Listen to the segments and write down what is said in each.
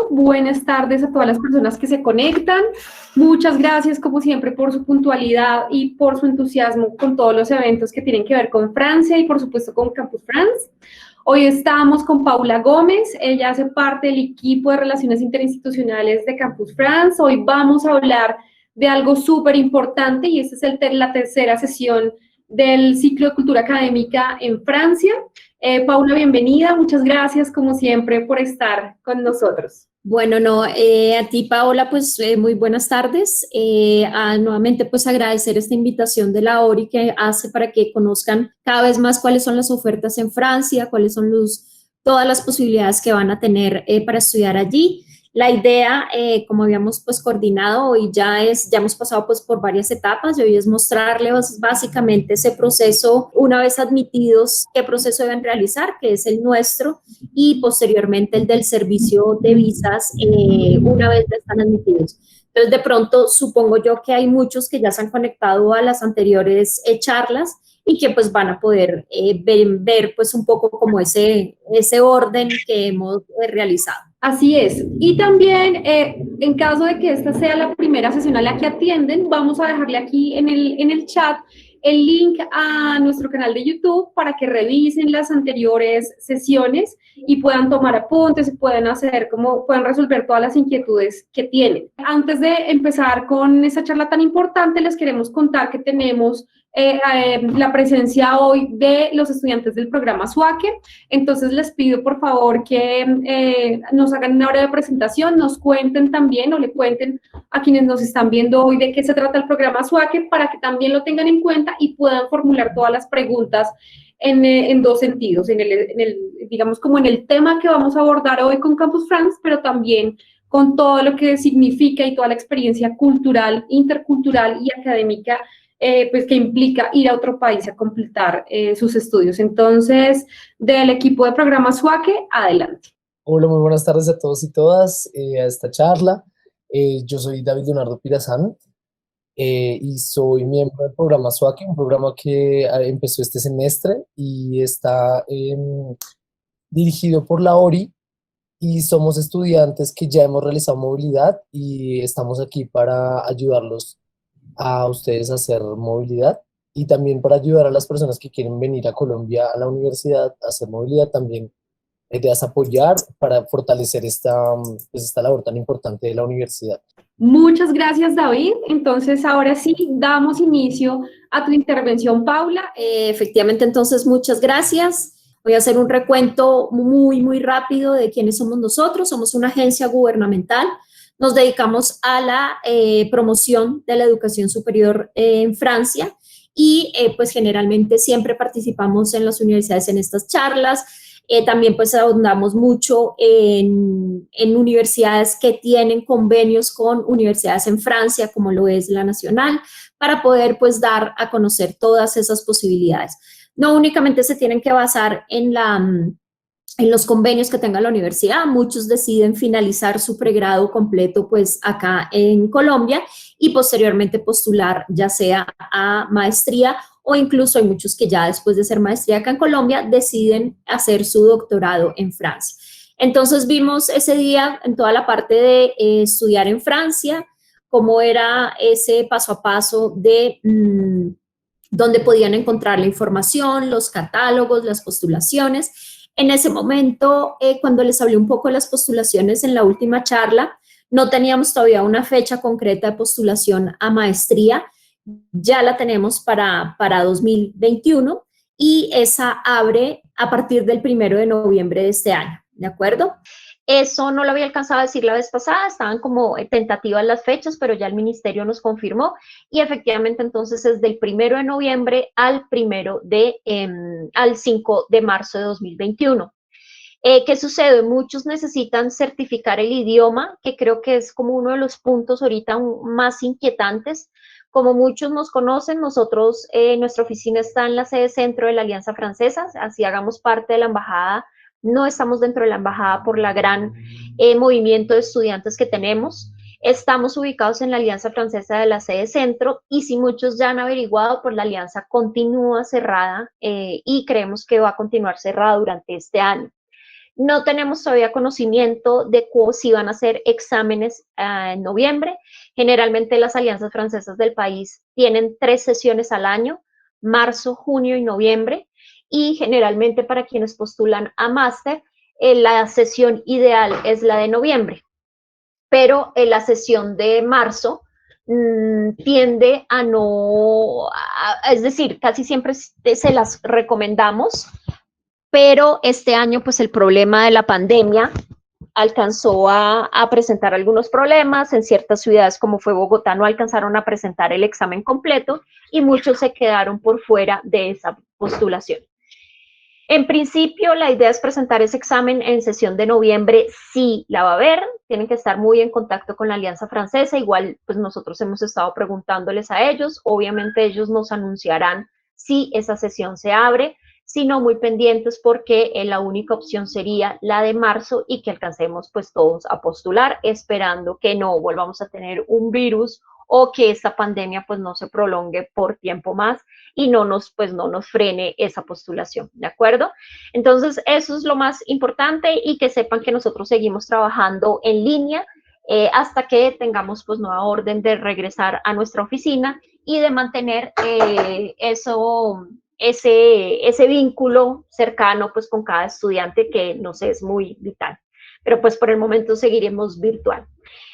buenas tardes a todas las personas que se conectan. Muchas gracias, como siempre, por su puntualidad y por su entusiasmo con todos los eventos que tienen que ver con Francia y, por supuesto, con Campus France. Hoy estamos con Paula Gómez, ella hace parte del equipo de Relaciones Interinstitucionales de Campus France. Hoy vamos a hablar de algo súper importante y esta es la tercera sesión del ciclo de cultura académica en Francia. Paula, bienvenida, muchas gracias como siempre por estar con nosotros. Bueno, no, a ti Paola, pues muy buenas tardes. Nuevamente pues agradecer esta invitación de la ORI que hace para que conozcan cada vez más cuáles son las ofertas en Francia, cuáles son todas las posibilidades que van a tener para estudiar allí. La idea, como habíamos pues coordinado, hoy ya hemos pasado pues por varias etapas y hoy es mostrarles básicamente ese proceso, una vez admitidos, qué proceso deben realizar, que es el nuestro, y posteriormente el del servicio de visas, una vez ya están admitidos. Entonces, de pronto, supongo yo que hay muchos que ya se han conectado a las anteriores charlas y que pues van a poder ver pues un poco como ese orden que hemos realizado. Así es. Y también, en caso de que esta sea la primera sesión a la que atienden, vamos a dejarle aquí en el chat el link a nuestro canal de YouTube para que revisen las anteriores sesiones y puedan tomar apuntes y puedan resolver todas las inquietudes que tienen. Antes de empezar con esta charla tan importante, les queremos contar que tenemos la presencia hoy de los estudiantes del programa SUACE. Entonces les pido por favor que nos hagan una breve presentación, nos cuenten también o le cuenten a quienes nos están viendo hoy de qué se trata el programa SUACE para que también lo tengan en cuenta y puedan formular todas las preguntas en dos sentidos, digamos como en el tema que vamos a abordar hoy con Campus France, pero también con todo lo que significa y toda la experiencia cultural, intercultural y académica pues que implica ir a otro país a completar sus estudios. Entonces, del equipo de programa SUACE, adelante. Hola, muy buenas tardes a todos y todas a esta charla. Yo soy David Leonardo Pirazán y soy miembro del programa SUACE, un programa que empezó este semestre y está dirigido por la ORI, y somos estudiantes que ya hemos realizado movilidad y estamos aquí para ayudarlos a ustedes a hacer movilidad y también para ayudar a las personas que quieren venir a Colombia a la universidad a hacer movilidad. También la idea es apoyar para fortalecer esta labor tan importante de la universidad. Muchas gracias, David. Entonces, ahora sí, damos inicio a tu intervención, Paula. Efectivamente, entonces, muchas gracias. Voy a hacer un recuento muy rápido de quiénes somos nosotros. Somos una agencia gubernamental. Nos dedicamos a la promoción de la educación superior en Francia y pues generalmente siempre participamos en las universidades en estas charlas. También pues ahondamos mucho en universidades que tienen convenios con universidades en Francia, como lo es la Nacional, para poder pues dar a conocer todas esas posibilidades. No únicamente se tienen que basar en los convenios que tenga la universidad, muchos deciden finalizar su pregrado completo pues acá en Colombia y posteriormente postular ya sea a maestría o incluso hay muchos que ya después de hacer maestría acá en Colombia deciden hacer su doctorado en Francia. Entonces vimos ese día en toda la parte de estudiar en Francia, cómo era ese paso a paso de dónde podían encontrar la información, los catálogos, las postulaciones. En ese momento, cuando les hablé un poco de las postulaciones en la última charla, no teníamos todavía una fecha concreta de postulación a maestría, ya la tenemos para 2021 y esa abre a partir del 1 de noviembre de este año, ¿de acuerdo? Eso no lo había alcanzado a decir la vez pasada, estaban como tentativas las fechas, pero ya el ministerio nos confirmó y efectivamente entonces es del 1 de noviembre al 5 de marzo de 2021. ¿Qué sucede? Muchos necesitan certificar el idioma, que creo que es como uno de los puntos ahorita más inquietantes. Como muchos nos conocen, nosotros, nuestra oficina está en la sede centro de la Alianza Francesa, así hagamos parte de la embajada. No estamos dentro de la embajada por la gran movimiento de estudiantes que tenemos. Estamos ubicados en la Alianza Francesa de la sede centro y si muchos ya han averiguado, pues la alianza continúa cerrada y creemos que va a continuar cerrada durante este año. No tenemos todavía conocimiento de si van a hacer exámenes en noviembre. Generalmente las alianzas francesas del país tienen 3 sesiones al año, marzo, junio y noviembre, y generalmente para quienes postulan a máster, la sesión ideal es la de noviembre, pero la sesión de marzo tiende a no, es decir, casi siempre se las recomendamos, pero este año pues el problema de la pandemia alcanzó a presentar algunos problemas. En ciertas ciudades como fue Bogotá no alcanzaron a presentar el examen completo y muchos se quedaron por fuera de esa postulación. En principio, la idea es presentar ese examen en sesión de noviembre, sí la va a haber, tienen que estar muy en contacto con la Alianza Francesa, igual pues nosotros hemos estado preguntándoles a ellos, obviamente ellos nos anunciarán si esa sesión se abre, sino muy pendientes porque la única opción sería la de marzo y que alcancemos pues todos a postular, esperando que no volvamos a tener un virus o que esta pandemia pues no se prolongue por tiempo más y no nos frene esa postulación, ¿de acuerdo? Entonces, eso es lo más importante y que sepan que nosotros seguimos trabajando en línea hasta que tengamos pues nueva orden de regresar a nuestra oficina y de mantener ese vínculo cercano pues con cada estudiante que nos es muy vital. Pero pues por el momento seguiremos virtual.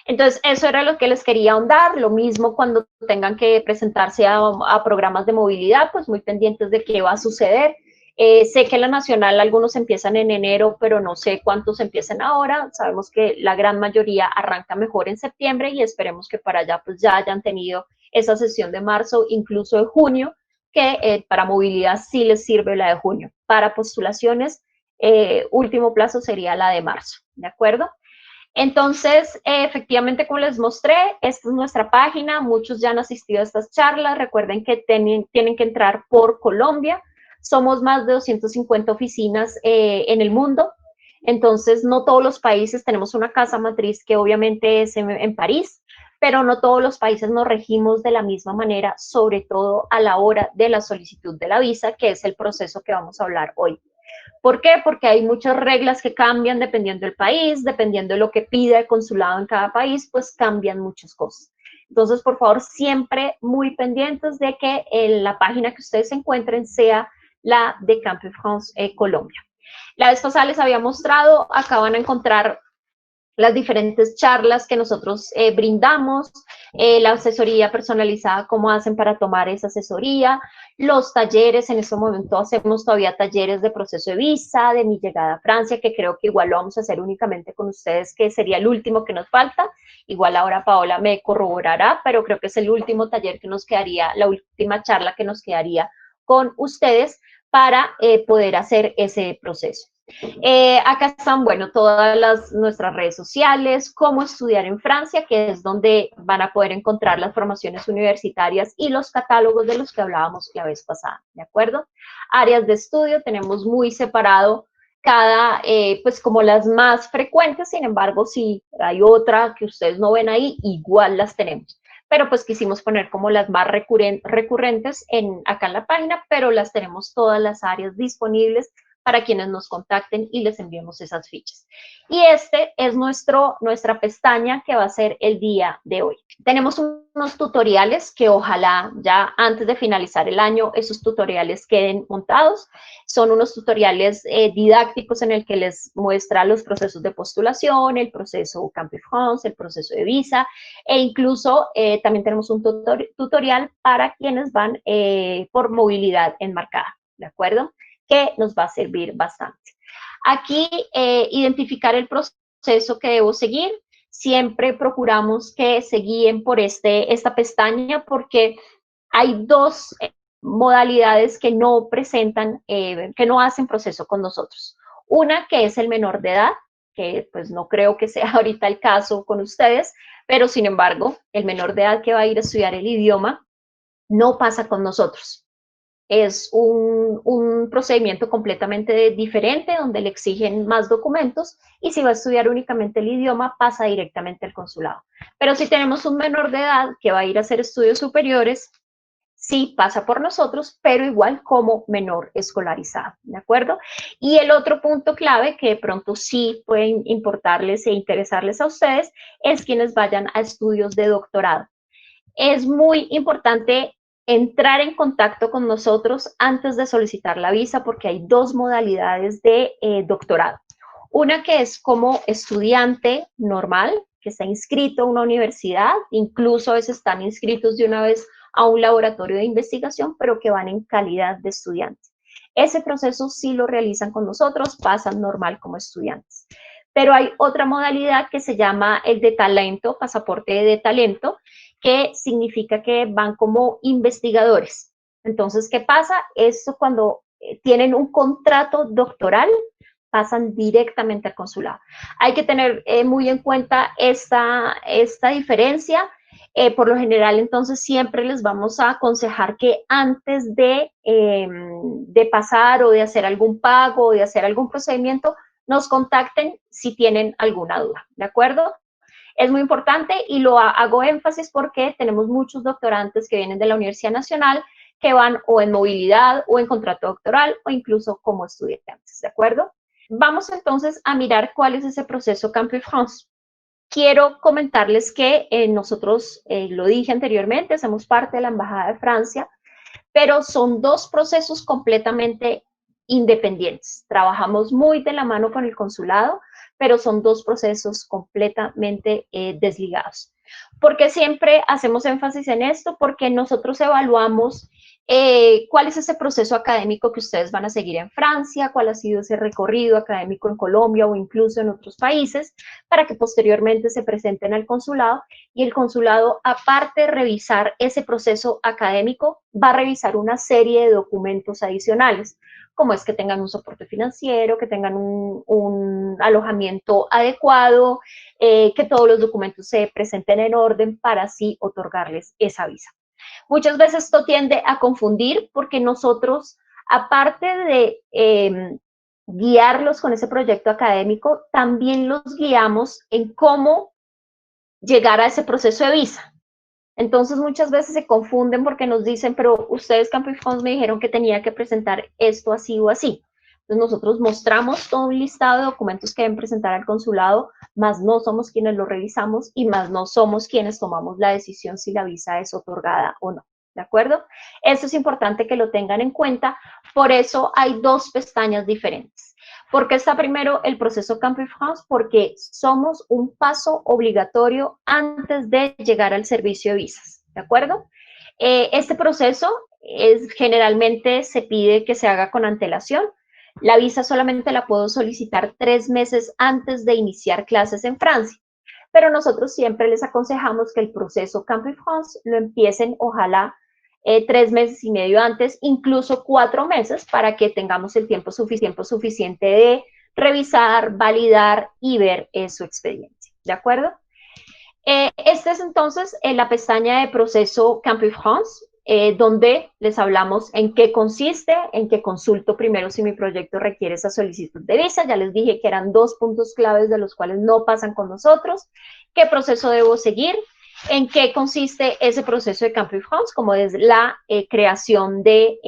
Entonces, eso era lo que les quería ahondar. Lo mismo cuando tengan que presentarse a programas de movilidad, pues muy pendientes de qué va a suceder. Sé que la nacional algunos empiezan en enero, pero no sé cuántos empiecen ahora. Sabemos que la gran mayoría arranca mejor en septiembre y esperemos que para allá pues ya hayan tenido esa sesión de marzo, incluso de junio, que para movilidad sí les sirve la de junio. Para postulaciones, último plazo sería la de marzo, ¿de acuerdo? Entonces, efectivamente, como les mostré, esta es nuestra página, muchos ya han asistido a estas charlas, recuerden que tienen que entrar por Colombia, somos más de 250 oficinas en el mundo, entonces no todos los países, tenemos una casa matriz que obviamente es en París, pero no todos los países nos regimos de la misma manera, sobre todo a la hora de la solicitud de la visa, que es el proceso que vamos a hablar hoy. ¿Por qué? Porque hay muchas reglas que cambian dependiendo del país, dependiendo de lo que pida el consulado en cada país, pues cambian muchas cosas. Entonces, por favor, siempre muy pendientes de que la página que ustedes encuentren sea la de Campus France Colombia. La vez pasada les había mostrado, acá van a encontrar las diferentes charlas que nosotros brindamos, la asesoría personalizada, cómo hacen para tomar esa asesoría, los talleres, en este momento hacemos todavía talleres de proceso de visa, de mi llegada a Francia, que creo que igual lo vamos a hacer únicamente con ustedes, que sería el último que nos falta, igual ahora Paola me corroborará, pero creo que es el último taller que nos quedaría, la última charla que nos quedaría con ustedes para poder hacer ese proceso. Acá están, bueno, todas nuestras redes sociales, cómo estudiar en Francia, que es donde van a poder encontrar las formaciones universitarias y los catálogos de los que hablábamos la vez pasada, ¿de acuerdo? Áreas de estudio, tenemos muy separado cada, pues como las más frecuentes, sin embargo, si hay otra que ustedes no ven ahí, igual las tenemos. Pero pues quisimos poner como las más recurrentes acá en la página, pero las tenemos todas las áreas disponibles para quienes nos contacten y les enviemos esas fichas. Y este es nuestra pestaña que va a ser el día de hoy. Tenemos unos tutoriales que ojalá ya antes de finalizar el año esos tutoriales queden montados. Son unos tutoriales didácticos en el que les muestra los procesos de postulación, el proceso Campus France, el proceso de visa e incluso también tenemos un tutorial para quienes van por movilidad enmarcada, ¿de acuerdo? Que nos va a servir bastante. Aquí, identificar el proceso que debo seguir. Siempre procuramos que se guíen por esta pestaña porque hay dos modalidades que no presentan, que no hacen proceso con nosotros. Una que es el menor de edad, que pues no creo que sea ahorita el caso con ustedes, pero sin embargo, el menor de edad que va a ir a estudiar el idioma no pasa con nosotros. Es un procedimiento completamente diferente donde le exigen más documentos y si va a estudiar únicamente el idioma pasa directamente al consulado. Pero si tenemos un menor de edad que va a ir a hacer estudios superiores, sí pasa por nosotros, pero igual como menor escolarizado, ¿de acuerdo? Y el otro punto clave que de pronto sí pueden importarles e interesarles a ustedes es quienes vayan a estudios de doctorado. Es muy importante entrar en contacto con nosotros antes de solicitar la visa porque hay dos modalidades de doctorado. Una que es como estudiante normal, que está inscrito a una universidad, incluso a veces están inscritos de una vez a un laboratorio de investigación, pero que van en calidad de estudiantes. Ese proceso sí lo realizan con nosotros, pasan normal como estudiantes. Pero hay otra modalidad que se llama el de talento, pasaporte de talento, que significa que van como investigadores. Entonces, ¿qué pasa? Esto cuando tienen un contrato doctoral, pasan directamente al consulado. Hay que tener muy en cuenta esta diferencia. Por lo general, entonces, siempre les vamos a aconsejar que antes de pasar o de hacer algún pago o de hacer algún procedimiento, nos contacten si tienen alguna duda, ¿de acuerdo? Es muy importante y lo hago énfasis porque tenemos muchos doctorantes que vienen de la Universidad Nacional que van o en movilidad o en contrato doctoral o incluso como estudiantes, ¿de acuerdo? Vamos entonces a mirar cuál es ese proceso Campus France. Quiero comentarles que nosotros, lo dije anteriormente, somos parte de la Embajada de Francia, pero son dos procesos completamente independientes. Trabajamos muy de la mano con el consulado, pero son dos procesos completamente desligados. ¿Por qué siempre hacemos énfasis en esto? Porque nosotros evaluamos cuál es ese proceso académico que ustedes van a seguir en Francia, cuál ha sido ese recorrido académico en Colombia o incluso en otros países, para que posteriormente se presenten al consulado y el consulado, aparte de revisar ese proceso académico, va a revisar una serie de documentos adicionales, como es que tengan un soporte financiero, que tengan un alojamiento adecuado, que todos los documentos se presenten en orden para así otorgarles esa visa. Muchas veces esto tiende a confundir porque nosotros, aparte de guiarlos con ese proyecto académico, también los guiamos en cómo llegar a ese proceso de visa. Entonces muchas veces se confunden porque nos dicen, pero ustedes Campus France me dijeron que tenía que presentar esto así o así. Entonces nosotros mostramos todo un listado de documentos que deben presentar al consulado, más no somos quienes lo revisamos y más no somos quienes tomamos la decisión si la visa es otorgada o no. ¿De acuerdo? Eso es importante que lo tengan en cuenta. Por eso hay dos pestañas diferentes. ¿Por qué está primero el proceso Campus France? Porque somos un paso obligatorio antes de llegar al servicio de visas, ¿de acuerdo? Este proceso generalmente se pide que se haga con antelación. La visa solamente la puedo solicitar 3 meses antes de iniciar clases en Francia, pero nosotros siempre les aconsejamos que el proceso Campus France lo empiecen, ojalá, 3 meses y medio antes, incluso 4 meses, para que tengamos el tiempo suficiente de revisar, validar y ver su expediente, ¿de acuerdo? Esta es entonces la pestaña de proceso Campus France, donde les hablamos en qué consiste, en qué consulto primero si mi proyecto requiere esa solicitud de visa. Ya les dije que eran 2 puntos claves de los cuales no pasan con nosotros. ¿Qué proceso debo seguir? ¿En qué consiste ese proceso de Campus France? Como es la creación de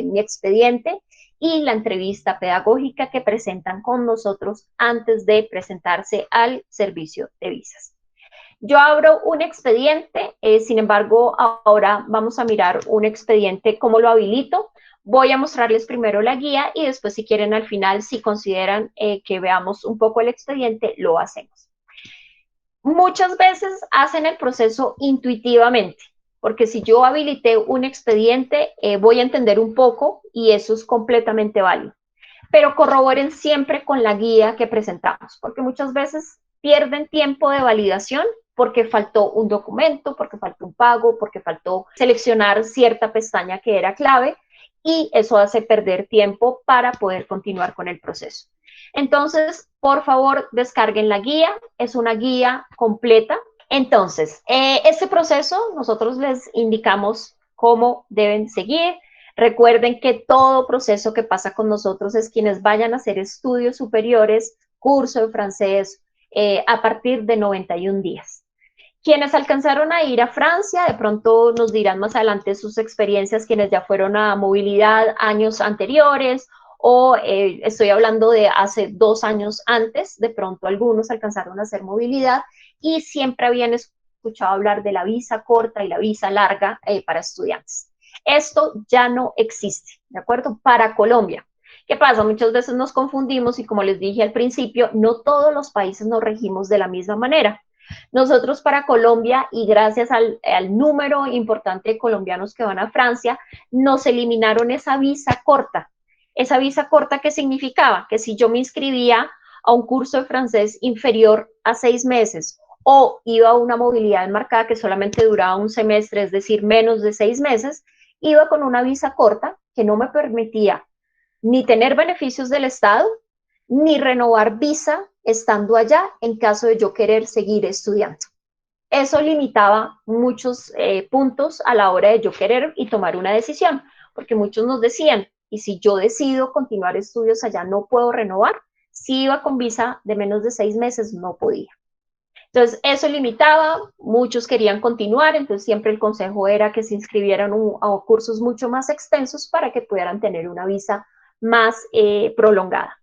mi expediente y la entrevista pedagógica que presentan con nosotros antes de presentarse al servicio de visas. Yo abro un expediente, sin embargo, ahora vamos a mirar un expediente, cómo lo habilito. Voy a mostrarles primero la guía y después, si quieren, al final, si consideran que veamos un poco el expediente, lo hacemos. Muchas veces hacen el proceso intuitivamente, porque si yo habilité un expediente, voy a entender un poco y eso es completamente válido. Pero corroboren siempre con la guía que presentamos, porque muchas veces pierden tiempo de validación porque faltó un documento, porque faltó un pago, porque faltó seleccionar cierta pestaña que era clave y eso hace perder tiempo para poder continuar con el proceso. Entonces, por favor, descarguen la guía, es una guía completa. Entonces, este proceso nosotros les indicamos cómo deben seguir. Recuerden que todo proceso que pasa con nosotros es quienes vayan a hacer estudios superiores, curso de francés, a partir de 91 días. Quienes alcanzaron a ir a Francia, de pronto nos dirán más adelante sus experiencias, quienes ya fueron a movilidad años anteriores, o estoy hablando de hace 2 años antes, de pronto algunos alcanzaron a hacer movilidad y siempre habían escuchado hablar de la visa corta y la visa larga para estudiantes. Esto ya no existe, ¿de acuerdo? Para Colombia. ¿Qué pasa? Muchas veces nos confundimos y como les dije al principio, no todos los países nos regimos de la misma manera. Nosotros para Colombia, y gracias al número importante de colombianos que van a Francia, nos eliminaron esa visa corta. Esa visa corta, ¿qué significaba? Que si yo me inscribía a un curso de francés inferior a 6 meses o iba a una movilidad enmarcada que solamente duraba un semestre, es decir, menos de 6 meses, iba con una visa corta que no me permitía ni tener beneficios del Estado, ni renovar visa estando allá en caso de yo querer seguir estudiando. Eso limitaba muchos puntos a la hora de yo querer y tomar una decisión, porque muchos nos decían, y si yo decido continuar estudios allá, no puedo renovar. Si iba con visa de menos de 6 meses, no podía. Entonces, eso limitaba, muchos querían continuar, entonces siempre el consejo era que se inscribieran a cursos mucho más extensos para que pudieran tener una visa más prolongada.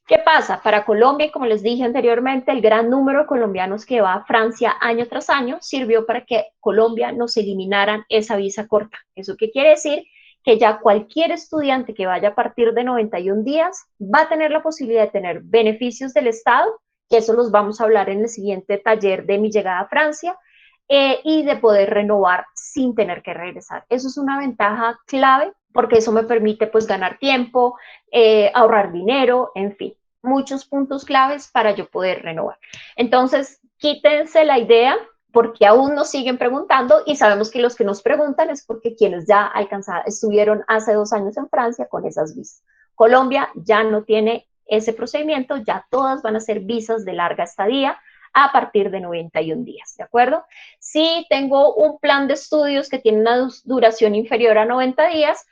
¿Qué pasa? Para Colombia, como les dije anteriormente, el gran número de colombianos que va a Francia año tras año sirvió para que Colombia nos eliminaran esa visa corta. ¿Eso qué quiere decir? Que ya cualquier estudiante que vaya a partir de 91 días va a tener la posibilidad de tener beneficios del Estado, que eso los vamos a hablar en el siguiente taller de mi llegada a Francia, y de poder renovar sin tener que regresar. Eso es una ventaja clave porque eso me permite pues ganar tiempo, ahorrar dinero, en fin, muchos puntos claves para yo poder renovar. Entonces, quítense la idea porque aún nos siguen preguntando y sabemos que los que nos preguntan es porque quienes ya estuvieron hace 2 años en Francia con esas visas. Colombia ya no tiene ese procedimiento, ya todas van a ser visas de larga estadía a partir de 91 días, ¿de acuerdo? Si tengo un plan de estudios que tiene una duración inferior a 90 días,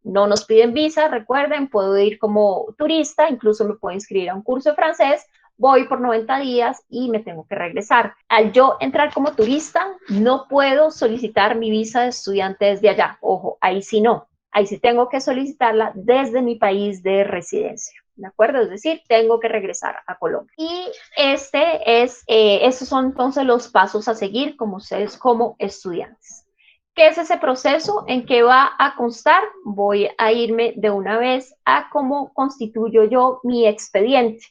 no nos piden visa, recuerden, puedo ir como turista, incluso me puedo inscribir a un curso de francés, voy por 90 días y me tengo que regresar. Al yo entrar como turista, no puedo solicitar mi visa de estudiante desde allá. Ojo, ahí sí no. Ahí sí tengo que solicitarla desde mi país de residencia. ¿De acuerdo? Es decir, tengo que regresar a Colombia. Y esos son entonces los pasos a seguir como ustedes como estudiantes. ¿Qué es ese proceso? ¿En qué va a constar? Voy a irme de una vez a cómo constituyo yo mi expediente.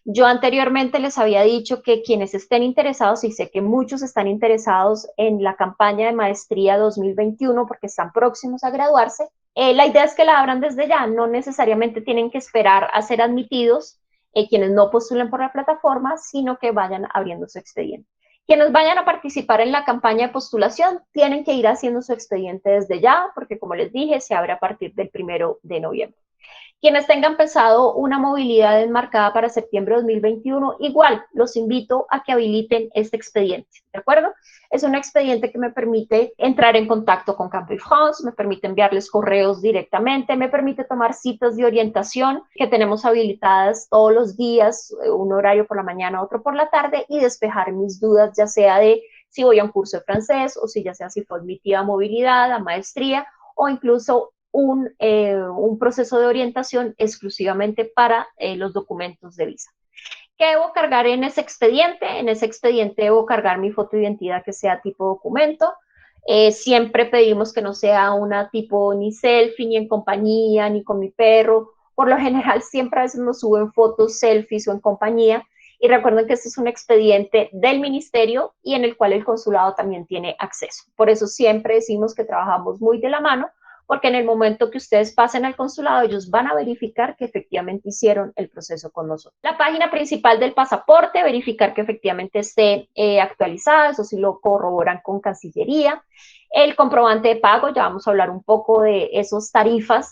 Yo anteriormente les había dicho que quienes estén interesados, y sé que muchos están interesados en la campaña de maestría 2021 porque están próximos a graduarse, la idea es que la abran desde ya, no necesariamente tienen que esperar a ser admitidos quienes no postulen por la plataforma, sino que vayan abriendo su expediente. Quienes vayan a participar en la campaña de postulación tienen que ir haciendo su expediente desde ya, porque como les dije, se abre a partir del 1 de noviembre. Quienes tengan pensado una movilidad enmarcada para septiembre de 2021, igual los invito a que habiliten este expediente, ¿de acuerdo? Es un expediente que me permite entrar en contacto con Campus France, me permite enviarles correos directamente, me permite tomar citas de orientación que tenemos habilitadas todos los días, un horario por la mañana, otro por la tarde, y despejar mis dudas, ya sea de si voy a un curso de francés o si ya sea si fue admitida a movilidad, a maestría o incluso un proceso de orientación exclusivamente para los documentos de visa. ¿Qué debo cargar en ese expediente? En ese expediente debo cargar mi foto de identidad que sea tipo documento. Siempre pedimos que no sea una tipo ni selfie, ni en compañía, ni con mi perro. Por lo general, siempre a veces nos suben fotos, selfies o en compañía. Y recuerden que este es un expediente del ministerio y en el cual el consulado también tiene acceso. Por eso siempre decimos que trabajamos muy de la mano, porque en el momento que ustedes pasen al consulado, ellos van a verificar que efectivamente hicieron el proceso con nosotros. La página principal del pasaporte, verificar que efectivamente esté actualizada, eso sí lo corroboran con Cancillería. El comprobante de pago, ya vamos a hablar un poco de esas tarifas,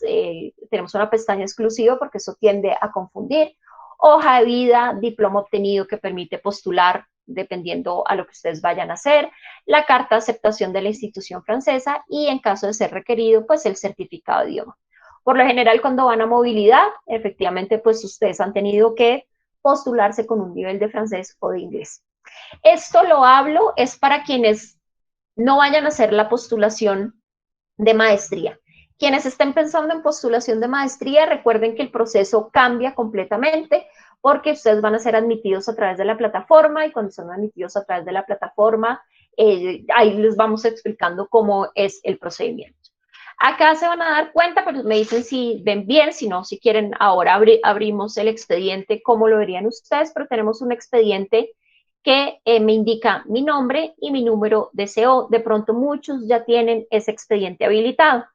tenemos una pestaña exclusiva porque eso tiende a confundir. Hoja de vida, diploma obtenido que permite postular dependiendo a lo que ustedes vayan a hacer, la carta de aceptación de la institución francesa y en caso de ser requerido, pues el certificado de idioma. Por lo general, cuando van a movilidad, efectivamente, pues ustedes han tenido que postularse con un nivel de francés o de inglés. Esto lo hablo es para quienes no vayan a hacer la postulación de maestría. Quienes estén pensando en postulación de maestría, recuerden que el proceso cambia completamente porque ustedes van a ser admitidos a través de la plataforma y cuando son admitidos a través de la plataforma, ahí les vamos explicando cómo es el procedimiento. Acá se van a dar cuenta, pero me dicen si ven bien, si no, si quieren, ahora abrimos el expediente, cómo lo verían ustedes, pero tenemos un expediente que me indica mi nombre y mi número de CO. De pronto muchos ya tienen ese expediente habilitado.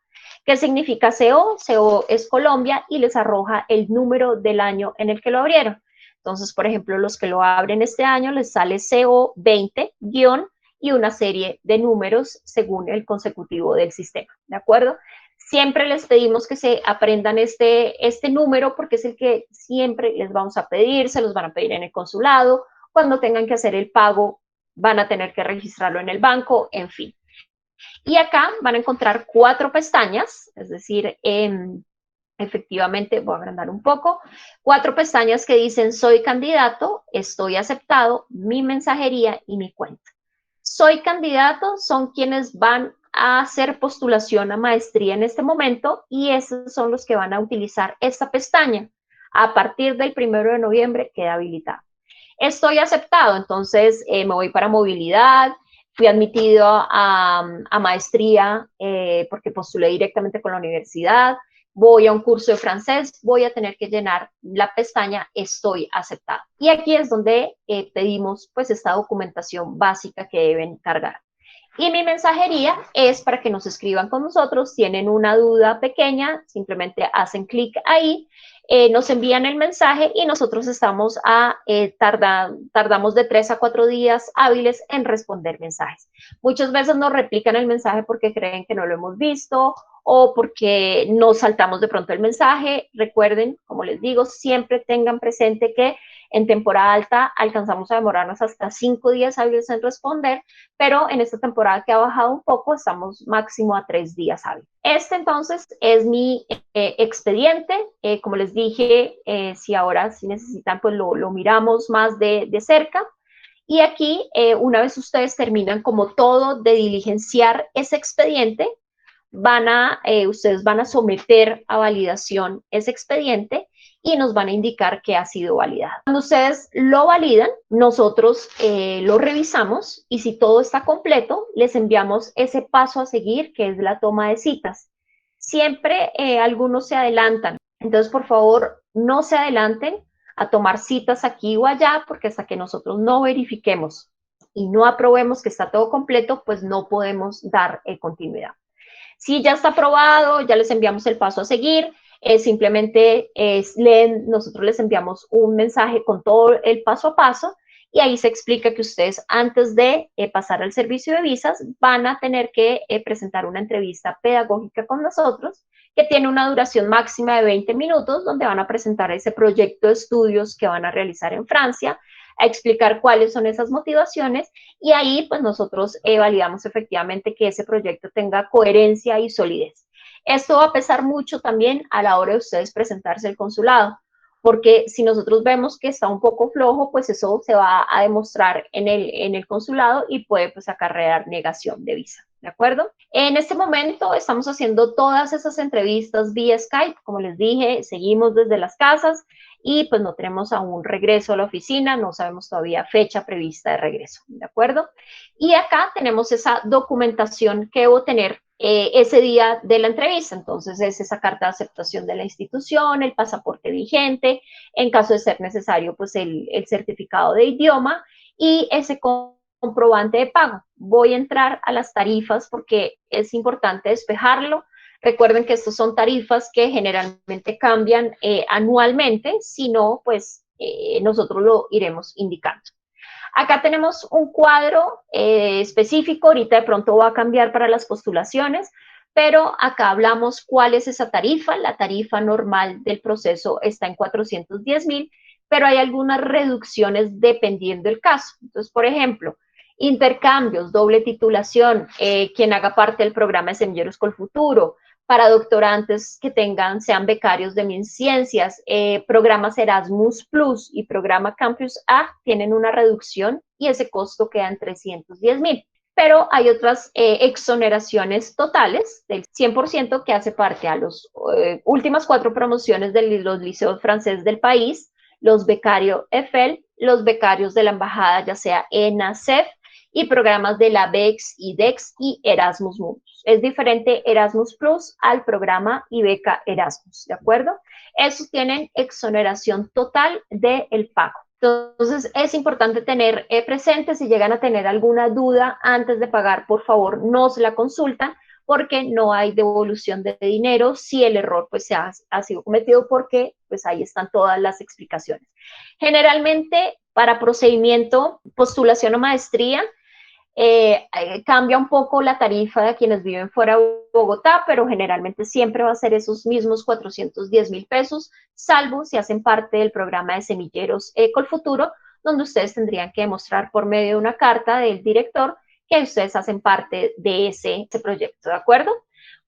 ¿Qué significa CO? CO es Colombia y les arroja el número del año en el que lo abrieron. Entonces, por ejemplo, los que lo abren este año les sale CO 20 guión y una serie de números según el consecutivo del sistema, ¿de acuerdo? Siempre les pedimos que se aprendan este número porque es el que siempre les vamos a pedir, se los van a pedir en el consulado, cuando tengan que hacer el pago van a tener que registrarlo en el banco, en fin. Y acá van a encontrar 4 pestañas, es decir, efectivamente, voy a agrandar un poco, 4 pestañas que dicen soy candidato, estoy aceptado, mi mensajería y mi cuenta. Soy candidato son quienes van a hacer postulación a maestría en este momento y esos son los que van a utilizar esta pestaña. A partir del 1 de noviembre queda habilitada. Estoy aceptado, entonces me voy para movilidad, fui admitido a maestría porque postulé directamente con la universidad, voy a un curso de francés, voy a tener que llenar la pestaña estoy aceptado. Y aquí es donde pedimos pues esta documentación básica que deben cargar. Y mi mensajería es para que nos escriban con nosotros, tienen una duda pequeña, simplemente hacen clic ahí, nos envían el mensaje y nosotros estamos tardamos de 3 a 4 días hábiles en responder mensajes. Muchas veces nos replican el mensaje porque creen que no lo hemos visto o porque nos saltamos de pronto el mensaje. Recuerden, como les digo, siempre tengan presente que en temporada alta alcanzamos a demorarnos hasta 5 días hábiles en responder, pero en esta temporada que ha bajado un poco, estamos máximo a 3 días hábiles. Este entonces es mi expediente. Como les dije, si necesitan, pues lo miramos más de cerca. Y aquí, una vez ustedes terminan como todo de diligenciar ese expediente, ustedes van a someter a validación ese expediente y nos van a indicar que ha sido validado. Cuando ustedes lo validan, nosotros lo revisamos y si todo está completo, les enviamos ese paso a seguir, que es la toma de citas. Siempre algunos se adelantan, entonces por favor no se adelanten a tomar citas aquí o allá, porque hasta que nosotros no verifiquemos y no aprobemos que está todo completo, pues no podemos dar continuidad. Si ya está aprobado, ya les enviamos el paso a seguir, simplemente nosotros les enviamos un mensaje con todo el paso a paso y ahí se explica que ustedes antes de pasar al servicio de visas van a tener que presentar una entrevista pedagógica con nosotros que tiene una duración máxima de 20 minutos donde van a presentar ese proyecto de estudios que van a realizar en Francia, a explicar cuáles son esas motivaciones y ahí pues nosotros validamos efectivamente que ese proyecto tenga coherencia y solidez. Esto va a pesar mucho también a la hora de ustedes presentarse al consulado, porque si nosotros vemos que está un poco flojo, pues eso se va a demostrar en el consulado y puede pues acarrear negación de visa, ¿de acuerdo? En este momento estamos haciendo todas esas entrevistas vía Skype, como les dije, seguimos desde las casas y pues no tenemos aún regreso a la oficina, no sabemos todavía fecha prevista de regreso, ¿de acuerdo? Y acá tenemos esa documentación que debo tener ese día de la entrevista. Entonces es esa carta de aceptación de la institución, el pasaporte vigente, en caso de ser necesario, pues el certificado de idioma y ese comprobante de pago. Voy a entrar a las tarifas porque es importante despejarlo. Recuerden que estos son tarifas que generalmente cambian anualmente, si no, pues nosotros lo iremos indicando. Acá tenemos un cuadro específico, ahorita de pronto va a cambiar para las postulaciones, pero acá hablamos cuál es esa tarifa. La tarifa normal del proceso está en 410,000, pero hay algunas reducciones dependiendo del caso. Entonces, por ejemplo, intercambios, doble titulación, quien haga parte del programa de Semilleros Colfuturo, para doctorantes que sean becarios de MinCiencias. Programas Erasmus Plus y programa Campus A tienen una reducción y ese costo queda en 310,000. Pero hay otras exoneraciones totales del 100% que hace parte a las últimas 4 promociones de los liceos franceses del país, los becarios EFEL, los becarios de la embajada, ya sea ENA, CEF, y programas de la BEX y DEX y Erasmus Mundus. Es diferente Erasmus Plus al programa y beca Erasmus, ¿de acuerdo? Esos tienen exoneración total del pago. Entonces, es importante tener presente, si llegan a tener alguna duda antes de pagar, por favor, nos la consultan, porque no hay devolución de dinero si el error pues ha sido cometido, porque pues ahí están todas las explicaciones. Generalmente, para procedimiento, postulación o maestría, cambia un poco la tarifa de quienes viven fuera de Bogotá, pero generalmente siempre va a ser esos mismos 410,000 pesos, salvo si hacen parte del programa de semilleros Ecolfuturo, donde ustedes tendrían que demostrar por medio de una carta del director que ustedes hacen parte de ese proyecto, ¿de acuerdo?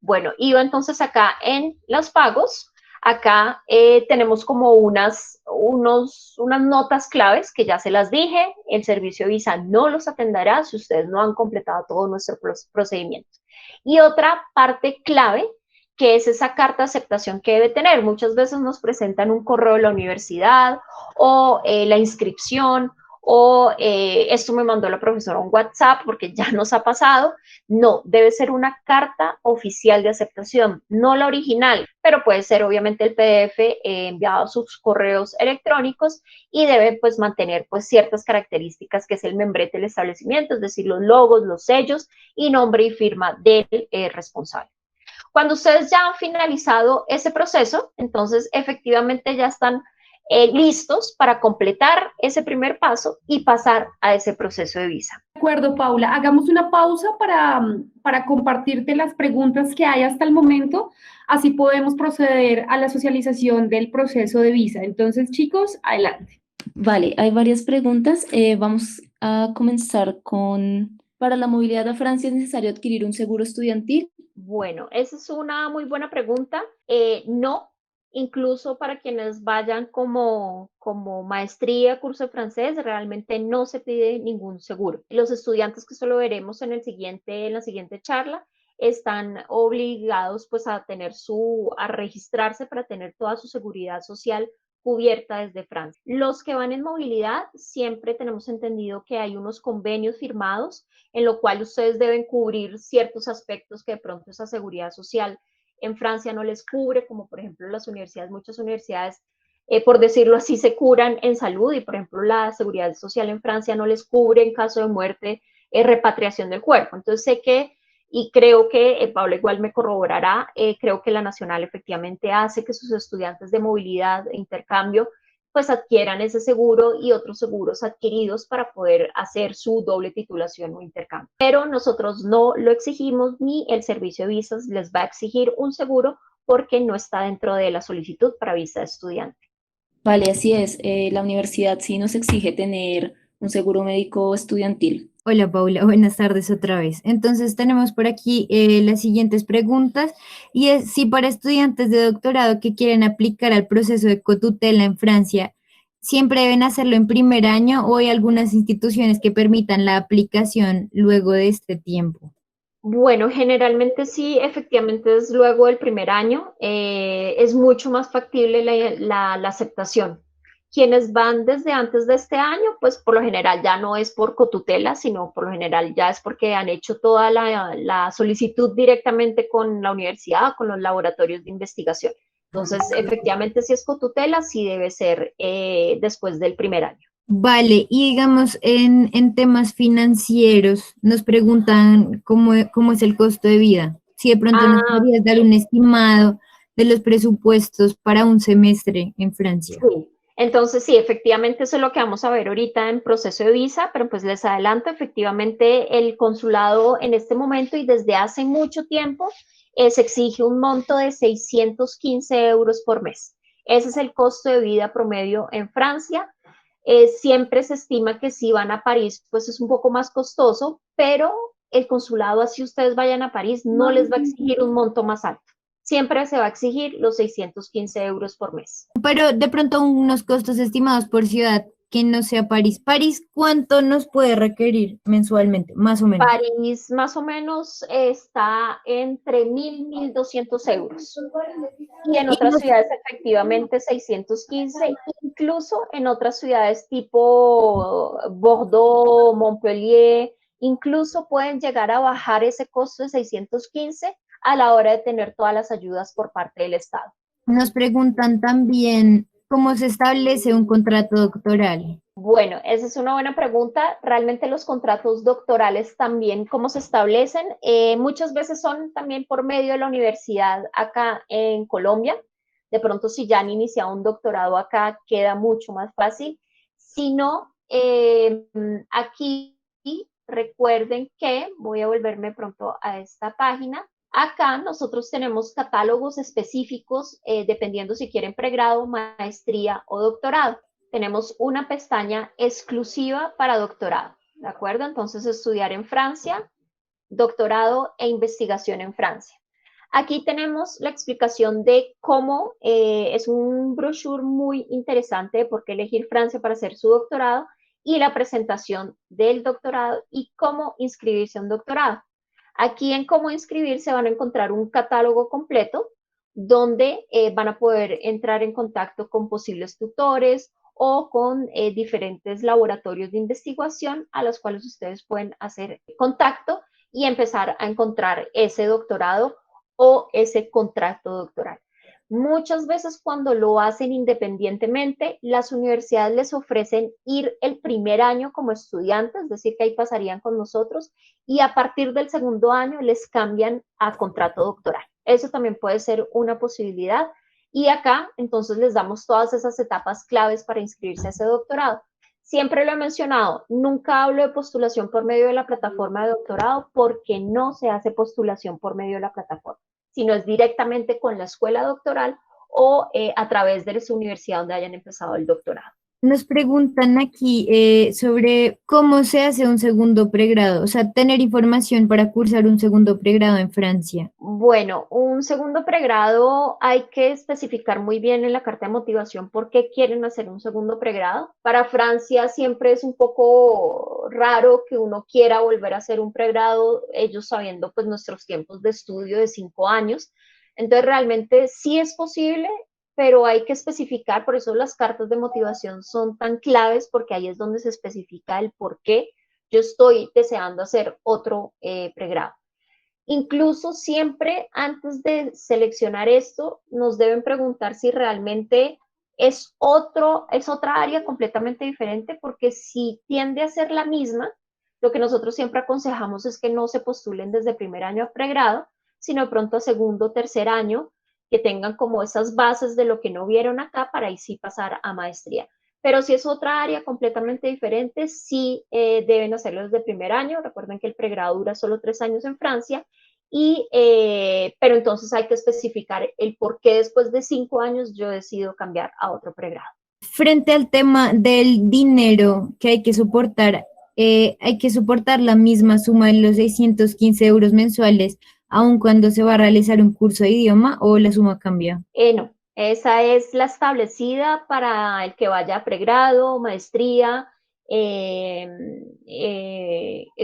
Bueno, iba entonces acá en los pagos. Acá tenemos como unas notas claves que ya se las dije. El servicio de visa no los atenderá si ustedes no han completado todo nuestro procedimiento. Y otra parte clave, que es esa carta de aceptación que debe tener. Muchas veces nos presentan un correo de la universidad o la inscripción o esto me mandó la profesora un WhatsApp porque ya nos ha pasado. No, debe ser una carta oficial de aceptación, no la original, pero puede ser obviamente el PDF enviado a sus correos electrónicos y debe pues mantener pues ciertas características que es el membrete del establecimiento, es decir, los logos, los sellos y nombre y firma del responsable. Cuando ustedes ya han finalizado ese proceso, entonces efectivamente ya están listos para completar ese primer paso y pasar a ese proceso de visa. De acuerdo, Paula. Hagamos una pausa para compartirte las preguntas que hay hasta el momento. Así podemos proceder a la socialización del proceso de visa. Entonces, chicos, adelante. Vale, hay varias preguntas. Vamos a comenzar con, ¿para la movilidad a Francia es necesario adquirir un seguro estudiantil? Bueno, esa es una muy buena pregunta. No. Incluso para quienes vayan como maestría, curso de francés, realmente no se pide ningún seguro. Los estudiantes, que eso lo veremos en la siguiente charla, están obligados pues a registrarse para tener toda su seguridad social cubierta desde Francia. Los que van en movilidad, siempre tenemos entendido que hay unos convenios firmados en lo cual ustedes deben cubrir ciertos aspectos que de pronto esa seguridad social en Francia no les cubre, como por ejemplo muchas universidades, por decirlo así, se curan en salud y por ejemplo la seguridad social en Francia no les cubre en caso de muerte, repatriación del cuerpo. Entonces sé que, y creo que Paula igual me corroborará, creo que la Nacional efectivamente hace que sus estudiantes de movilidad e intercambio pues adquieran ese seguro y otros seguros adquiridos para poder hacer su doble titulación o intercambio. Pero nosotros no lo exigimos, ni el servicio de visas les va a exigir un seguro porque no está dentro de la solicitud para visa de estudiante. Vale, así es. La universidad sí nos exige tener un seguro médico estudiantil. Hola Paula, buenas tardes otra vez. Entonces tenemos por aquí las siguientes preguntas y es si para estudiantes de doctorado que quieren aplicar al proceso de cotutela en Francia, ¿siempre deben hacerlo en primer año o hay algunas instituciones que permitan la aplicación luego de este tiempo? Bueno, generalmente sí, efectivamente es luego del primer año, es mucho más factible la aceptación. Quienes van desde antes de este año, pues por lo general ya no es por cotutela, sino por lo general ya es porque han hecho toda la solicitud directamente con la universidad, con los laboratorios de investigación. Entonces, efectivamente, si es cotutela, sí debe ser después del primer año. Vale, y digamos en temas financieros, nos preguntan cómo es el costo de vida. Si de pronto nos podrías dar un estimado de los presupuestos para un semestre en Francia. Sí. Entonces, sí, efectivamente eso es lo que vamos a ver ahorita en proceso de visa, pero pues les adelanto, efectivamente el consulado en este momento y desde hace mucho tiempo se exige un monto de 615 euros por mes. Ese es el costo de vida promedio en Francia. Siempre se estima que si van a París, pues es un poco más costoso, pero el consulado, así ustedes vayan a París, no les va a exigir un monto más alto. siempre se va a exigir los 615 euros por mes. Pero de pronto unos costos estimados por ciudad que no sea París. París, ¿cuánto nos puede requerir mensualmente, más o menos? París más o menos está entre 1.000 y 1.200 euros. Y en otras ciudades efectivamente 615, incluso en otras ciudades tipo Bordeaux, Montpellier, incluso pueden llegar a bajar ese costo de 615 a la hora de tener todas las ayudas por parte del Estado. Nos preguntan también cómo se establece un contrato doctoral. Bueno, esa es una buena pregunta. Realmente los contratos doctorales también, ¿cómo se establecen? Muchas veces son también por medio de la universidad acá en Colombia. De pronto, si ya han iniciado un doctorado acá, queda mucho más fácil. Si no, aquí recuerden que, voy a volverme pronto a esta página. Acá nosotros tenemos catálogos específicos, dependiendo si quieren pregrado, maestría o doctorado. Tenemos una pestaña exclusiva para doctorado, ¿de acuerdo? Entonces, estudiar en Francia, doctorado e investigación en Francia. Aquí tenemos la explicación de cómo es un brochure muy interesante de por qué elegir Francia para hacer su doctorado y la presentación del doctorado y cómo inscribirse a un doctorado. Aquí en cómo inscribirse van a encontrar un catálogo completo donde van a poder entrar en contacto con posibles tutores o con diferentes laboratorios de investigación a los cuales ustedes pueden hacer contacto y empezar a encontrar ese doctorado o ese contrato doctoral. Muchas veces cuando lo hacen independientemente, las universidades les ofrecen ir el primer año como estudiantes, es decir, que ahí pasarían con nosotros, y a partir del segundo año les cambian a contrato doctoral. Eso también puede ser una posibilidad. Y acá, entonces, les damos todas esas etapas claves para inscribirse a ese doctorado. Siempre lo he mencionado, nunca hablo de postulación por medio de la plataforma de doctorado porque no se hace postulación por medio de la plataforma, sino es directamente con la escuela doctoral o a través de su universidad donde hayan empezado el doctorado. Nos preguntan aquí sobre cómo se hace un segundo pregrado, o sea, tener información para cursar un segundo pregrado en Francia. Bueno, un segundo pregrado hay que especificar muy bien en la carta de motivación por qué quieren hacer un segundo pregrado. Para Francia siempre es un poco raro que uno quiera volver a hacer un pregrado, ellos sabiendo pues nuestros tiempos de estudio de 5 años. Entonces realmente sí es posible, pero hay que especificar, por eso las cartas de motivación son tan claves, porque ahí es donde se especifica el por qué yo estoy deseando hacer otro pregrado. Incluso siempre antes de seleccionar esto, nos deben preguntar si realmente es otra área completamente diferente, porque si tiende a ser la misma, lo que nosotros siempre aconsejamos es que no se postulen desde primer año a pregrado, sino de pronto a segundo o tercer año, que tengan como esas bases de lo que no vieron acá para ahí sí pasar a maestría. Pero si es otra área completamente diferente, sí deben hacerlo desde primer año. Recuerden que el pregrado dura solo 3 años en Francia, pero entonces hay que especificar el por qué después de 5 años yo decido cambiar a otro pregrado. Frente al tema del dinero que hay que soportar la misma suma de los 615 euros mensuales, aun cuando se va a realizar un curso de idioma, o la suma cambia. No, esa es la establecida para el que vaya a pregrado, maestría,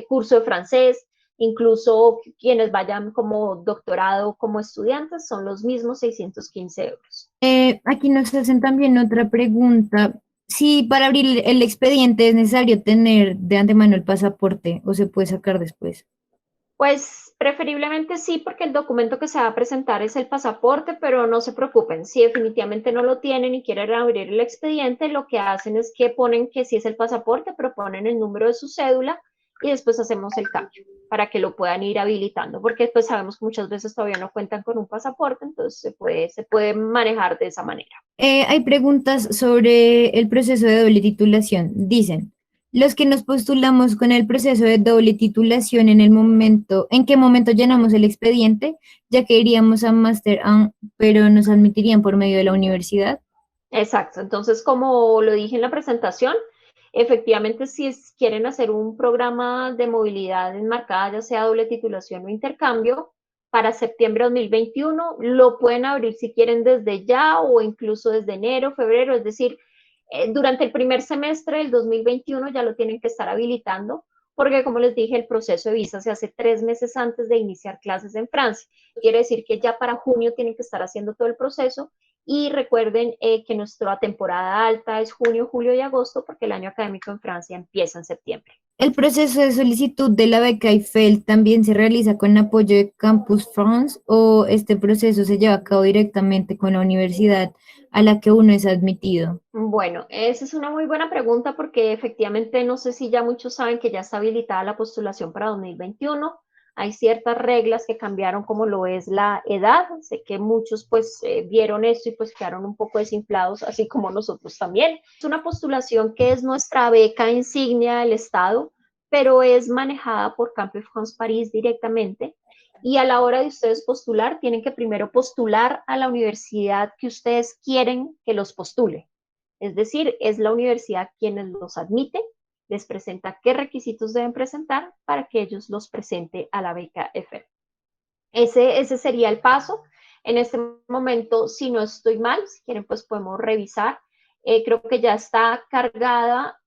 curso de francés, incluso quienes vayan como doctorado, como estudiantes, son los mismos 615 euros. Aquí nos hacen también otra pregunta. Si para abrir el expediente es necesario tener de antemano el pasaporte o se puede sacar después. Pues preferiblemente sí, porque el documento que se va a presentar es el pasaporte, pero no se preocupen, si definitivamente no lo tienen y quieren abrir el expediente, lo que hacen es que ponen que sí es el pasaporte, pero ponen el número de su cédula y después hacemos el cambio para que lo puedan ir habilitando, porque pues sabemos que muchas veces todavía no cuentan con un pasaporte, entonces se puede manejar de esa manera. Hay preguntas sobre el proceso de doble titulación. Dicen, los que nos postulamos con el proceso de doble titulación ¿en qué momento llenamos el expediente? Ya que iríamos a Master, pero nos admitirían por medio de la universidad. Exacto, entonces como lo dije en la presentación, efectivamente si quieren hacer un programa de movilidad enmarcada, ya sea doble titulación o intercambio, para septiembre de 2021, lo pueden abrir si quieren desde ya o incluso desde enero, febrero, es decir, durante el primer semestre del 2021 ya lo tienen que estar habilitando, porque como les dije, el proceso de visa se hace 3 meses antes de iniciar clases en Francia. Quiere decir que ya para junio tienen que estar haciendo todo el proceso y recuerden que nuestra temporada alta es junio, julio y agosto, porque el año académico en Francia empieza en septiembre. ¿El proceso de solicitud de la beca Eiffel también se realiza con apoyo de Campus France o este proceso se lleva a cabo directamente con la universidad a la que uno es admitido? Bueno, esa es una muy buena pregunta porque efectivamente no sé si ya muchos saben que ya está habilitada la postulación para 2021. Hay ciertas reglas que cambiaron como lo es la edad. Sé que muchos pues vieron esto y pues quedaron un poco desinflados, así como nosotros también. Es una postulación que es nuestra beca insignia del Estado, pero es manejada por Campus France París directamente. Y a la hora de ustedes postular, tienen que primero postular a la universidad que ustedes quieren que los postule. Es decir, es la universidad quienes los admite, les presenta qué requisitos deben presentar para que ellos los presente a la beca Eiffel. Ese sería el paso. En este momento, si no estoy mal, si quieren, pues podemos revisar. Creo que ya está cargada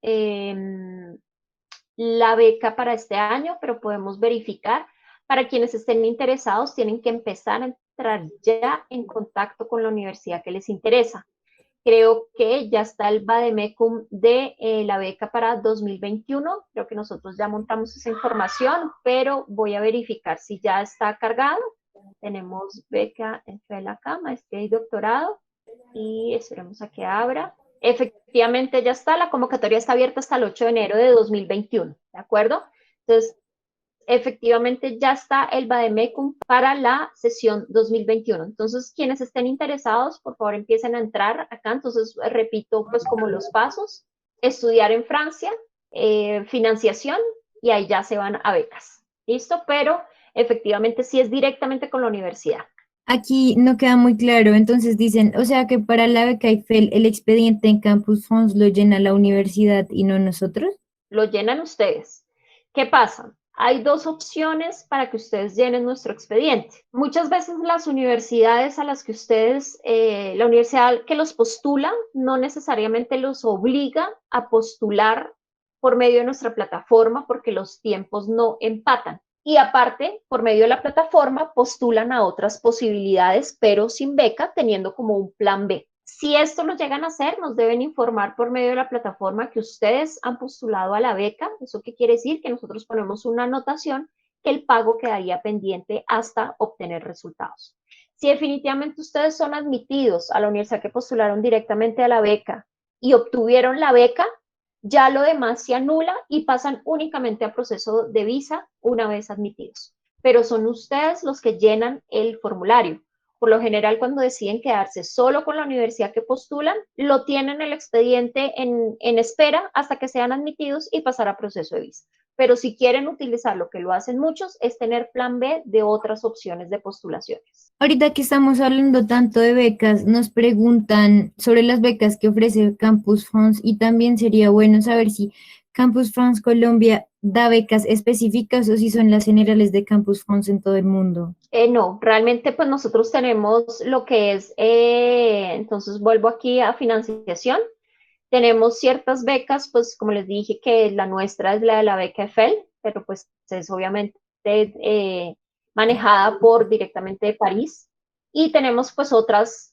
la beca para este año, pero podemos verificar. Para quienes estén interesados, tienen que empezar a entrar ya en contacto con la universidad que les interesa. Creo que ya está el vademecum de la beca para 2021. Creo que nosotros ya montamos esa información, pero voy a verificar si ya está cargado. Tenemos beca Eiffel acá, maestría y doctorado, y esperemos a que abra. Efectivamente ya está, la convocatoria está abierta hasta el 8 de enero de 2021, ¿de acuerdo? Entonces, efectivamente ya está el vademecum para la sesión 2021. Entonces, quienes estén interesados, por favor, empiecen a entrar acá. Entonces, repito, pues como los pasos: estudiar en Francia, financiación, y ahí ya se van a becas. ¿Listo? Pero efectivamente sí es directamente con la universidad. Aquí no queda muy claro, entonces dicen, o sea que para la beca Eiffel el expediente en Campus France lo llena la universidad y no nosotros. Lo llenan ustedes. ¿Qué pasa? Hay dos opciones para que ustedes llenen nuestro expediente. Muchas veces las universidades a las que ustedes, la universidad que los postula, no necesariamente los obliga a postular por medio de nuestra plataforma porque los tiempos no empatan. Y aparte, por medio de la plataforma, postulan a otras posibilidades, pero sin beca, teniendo como un plan B. Si esto lo llegan a hacer, nos deben informar por medio de la plataforma que ustedes han postulado a la beca. ¿Eso qué quiere decir? Que nosotros ponemos una anotación que el pago quedaría pendiente hasta obtener resultados. Si definitivamente ustedes son admitidos a la universidad que postularon directamente a la beca y obtuvieron la beca, ya lo demás se anula y pasan únicamente a proceso de visa una vez admitidos. Pero son ustedes los que llenan el formulario. Por lo general, cuando deciden quedarse solo con la universidad que postulan, lo tienen el expediente en espera hasta que sean admitidos y pasar a proceso de visa. Pero si quieren utilizar lo que lo hacen muchos, es tener plan B de otras opciones de postulaciones. Ahorita que estamos hablando tanto de becas, nos preguntan sobre las becas que ofrece Campus France y también sería bueno saber si Campus France Colombia da becas específicas o si son las generales de Campus France en todo el mundo. No, realmente pues nosotros tenemos lo que es, entonces vuelvo aquí a financiación. Tenemos ciertas becas, pues como les dije que la nuestra es la de la beca Eiffel, pero pues es obviamente manejada por directamente de París. Y tenemos pues otras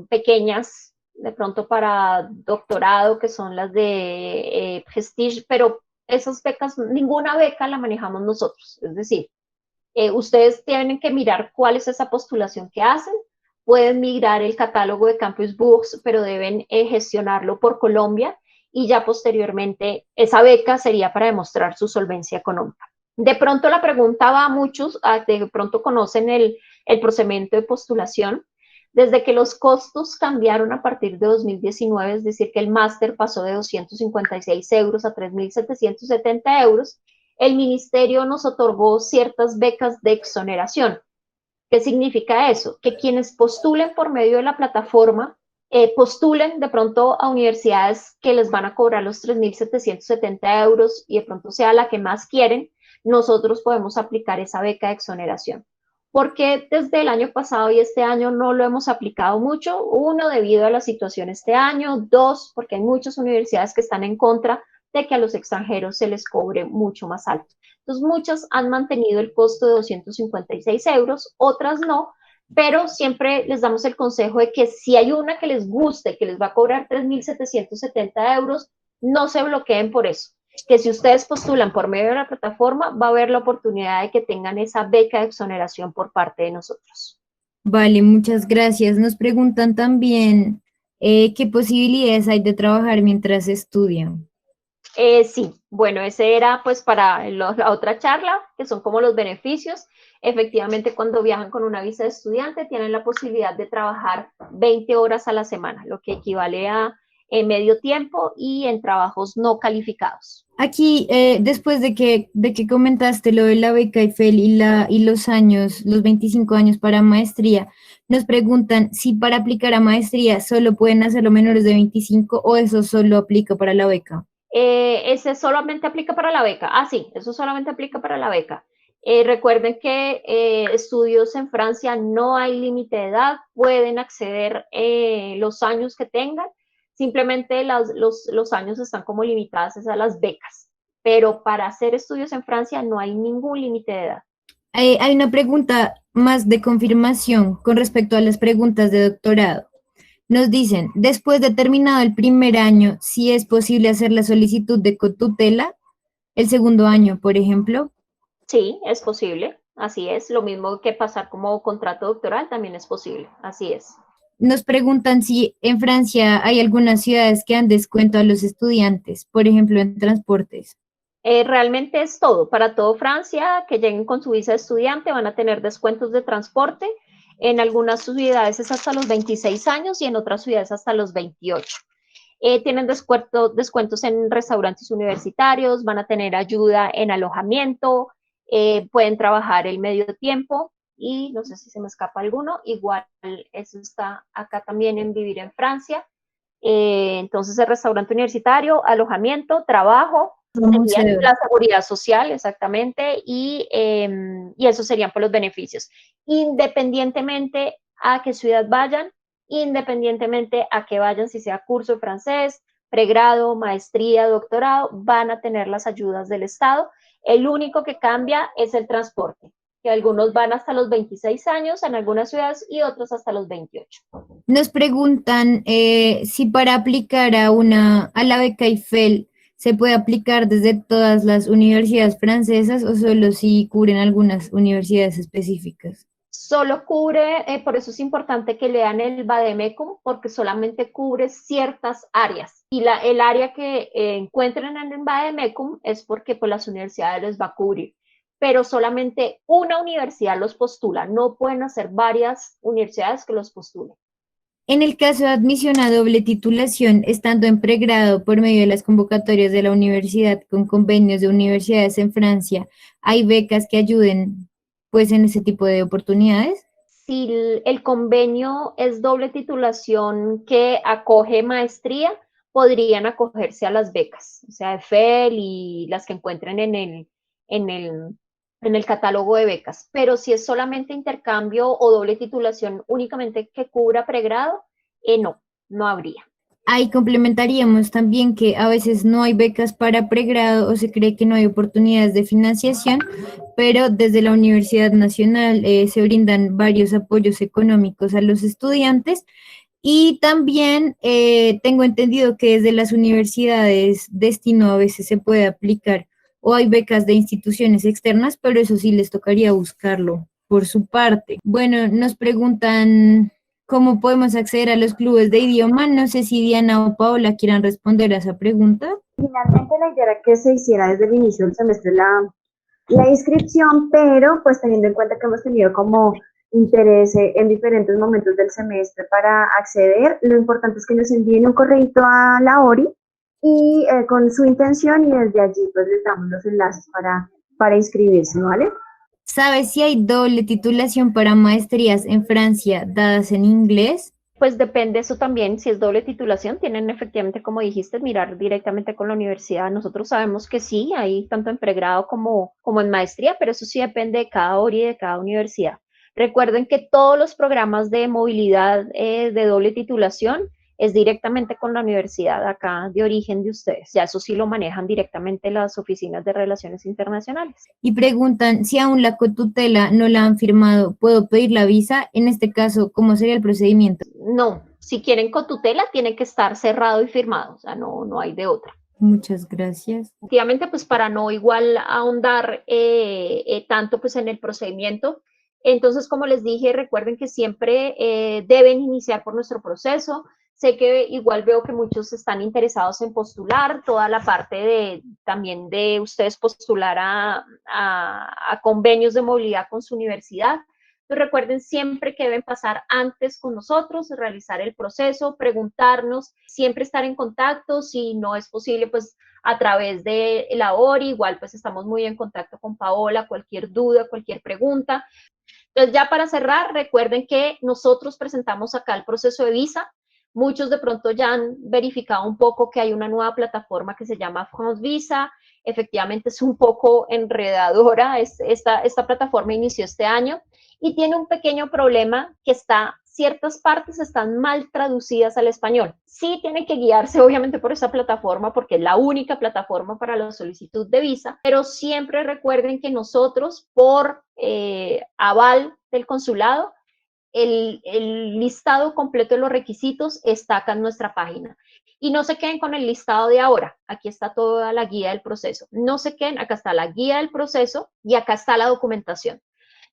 pequeñas, de pronto para doctorado, que son las de Prestige, pero esas becas, ninguna beca la manejamos nosotros. Es decir, ustedes tienen que mirar cuál es esa postulación que hacen. Pueden migrar el catálogo de Campus Books, pero deben gestionarlo por Colombia y ya posteriormente esa beca sería para demostrar su solvencia económica. De pronto la pregunta va a muchos, de pronto conocen el procedimiento de postulación. Desde que los costos cambiaron a partir de 2019, es decir, que el máster pasó de 256 euros a 3.770 euros, el ministerio nos otorgó ciertas becas de exoneración. ¿Qué significa eso? Que quienes postulen por medio de la plataforma, postulen de pronto a universidades que les van a cobrar los 3.770 euros y de pronto sea la que más quieren, nosotros podemos aplicar esa beca de exoneración. porque desde el año pasado y este año no lo hemos aplicado mucho. Uno, debido a la situación este año. Dos, porque hay muchas universidades que están en contra de que a los extranjeros se les cobre mucho más alto. Entonces, muchas han mantenido el costo de 256 euros, otras no, pero siempre les damos el consejo de que si hay una que les guste, que les va a cobrar 3.770 euros, no se bloqueen por eso. Que si ustedes postulan por medio de la plataforma, va a haber la oportunidad de que tengan esa beca de exoneración por parte de nosotros. Vale, muchas gracias. Nos preguntan también qué posibilidades hay de trabajar mientras estudian. Sí, bueno, ese era pues para la otra charla, que son como los beneficios. Efectivamente, cuando viajan con una visa de estudiante, tienen la posibilidad de trabajar 20 horas a la semana, lo que equivale a medio tiempo y en trabajos no calificados. Aquí, después de que comentaste lo de la beca Eiffel y los años, los 25 años para maestría, nos preguntan si para aplicar a maestría solo pueden hacerlo menores de 25 o eso solo aplica para la beca. Ese solamente aplica para la beca. Ah, sí, eso solamente aplica para la beca. Recuerden que estudios en Francia no hay límite de edad, pueden acceder los años que tengan, simplemente los años están como limitados a las becas, pero para hacer estudios en Francia no hay ningún límite de edad. Hay una pregunta más de confirmación con respecto a las preguntas de doctorado. Nos dicen, después de terminado el primer año, si es posible hacer la solicitud de cotutela, el segundo año, por ejemplo. Sí, es posible, así es. Lo mismo que pasar como contrato doctoral también es posible, así es. Nos preguntan si en Francia hay algunas ciudades que dan descuento a los estudiantes, por ejemplo, en transportes. Realmente es todo, para todo Francia, que lleguen con su visa de estudiante van a tener descuentos de transporte. En algunas ciudades es hasta los 26 años y en otras ciudades hasta los 28. Tienen descuentos en restaurantes universitarios, van a tener ayuda en alojamiento, pueden trabajar el medio tiempo y no sé si se me escapa alguno, igual eso está acá también en Vivir en Francia. Entonces el restaurante universitario, alojamiento, trabajo, la seguridad social, exactamente, y esos serían por los beneficios. Independientemente a qué ciudad vayan, independientemente a qué vayan, si sea curso de francés, pregrado, maestría, doctorado, van a tener las ayudas del Estado. El único que cambia es el transporte, que algunos van hasta los 26 años en algunas ciudades y otros hasta los 28. Nos preguntan si para aplicar a la beca Eiffel se puede aplicar desde todas las universidades francesas o solo si cubren algunas universidades específicas. Solo cubre, por eso es importante que lean el Vademecum, porque solamente cubre ciertas áreas. Y el área que encuentren en el Vademecum es porque pues, las universidades les va a cubrir. Pero solamente una universidad los postula, no pueden hacer varias universidades que los postulen. En el caso de admisión a doble titulación, estando en pregrado por medio de las convocatorias de la universidad con convenios de universidades en Francia, ¿hay becas que ayuden pues en ese tipo de oportunidades? Si el convenio es doble titulación que acoge maestría, podrían acogerse a las becas, o sea, EFEL y las que encuentren en el catálogo de becas. Pero si es solamente intercambio o doble titulación únicamente que cubra pregrado, no habría. Ahí complementaríamos también que a veces no hay becas para pregrado o se cree que no hay oportunidades de financiación, pero desde la Universidad Nacional se brindan varios apoyos económicos a los estudiantes y también tengo entendido que desde las universidades destino a veces se puede aplicar o hay becas de instituciones externas, pero eso sí les tocaría buscarlo por su parte. Bueno, nos preguntan cómo podemos acceder a los clubes de idioma. No sé si Diana o Paola quieran responder a esa pregunta. Finalmente la idea era que se hiciera desde el inicio del semestre la inscripción, pero pues teniendo en cuenta que hemos tenido como interés en diferentes momentos del semestre para acceder, lo importante es que nos envíen un correíto a la ORI y con su intención y desde allí pues les damos los enlaces para inscribirse, ¿vale? ¿Sabes si hay doble titulación para maestrías en Francia dadas en inglés? Pues depende eso también, si es doble titulación, tienen efectivamente, como dijiste, mirar directamente con la universidad. Nosotros sabemos que sí, hay tanto en pregrado como en maestría, pero eso sí depende de cada ORI y de cada universidad. Recuerden que todos los programas de movilidad de doble titulación es directamente con la universidad acá de origen de ustedes. Ya eso sí lo manejan directamente las oficinas de relaciones internacionales. Y preguntan si aún la cotutela no la han firmado, ¿puedo pedir la visa? En este caso, ¿cómo sería el procedimiento? No, si quieren cotutela tiene que estar cerrado y firmado, o sea, no hay de otra. Muchas gracias. Efectivamente, pues para no igual ahondar tanto pues en el procedimiento, entonces como les dije, recuerden que siempre deben iniciar por nuestro proceso. Sé que igual veo que muchos están interesados en postular, toda la parte también de ustedes postular a convenios de movilidad con su universidad. Entonces recuerden siempre que deben pasar antes con nosotros, realizar el proceso, preguntarnos, siempre estar en contacto, si no es posible, pues a través de la ORI, igual pues estamos muy en contacto con Paola, cualquier duda, cualquier pregunta. Entonces ya para cerrar, recuerden que nosotros presentamos acá el proceso de visa. Muchos de pronto ya han verificado un poco que hay una nueva plataforma que se llama France Visa. Efectivamente es un poco enredadora, esta plataforma inició este año y tiene un pequeño problema que ciertas partes están mal traducidas al español. Sí tiene que guiarse obviamente por esa plataforma porque es la única plataforma para la solicitud de visa, pero siempre recuerden que nosotros por aval del consulado, el listado completo de los requisitos está acá en nuestra página. Y no se queden con el listado de ahora, aquí está toda la guía del proceso. No se queden, acá está la guía del proceso y acá está la documentación.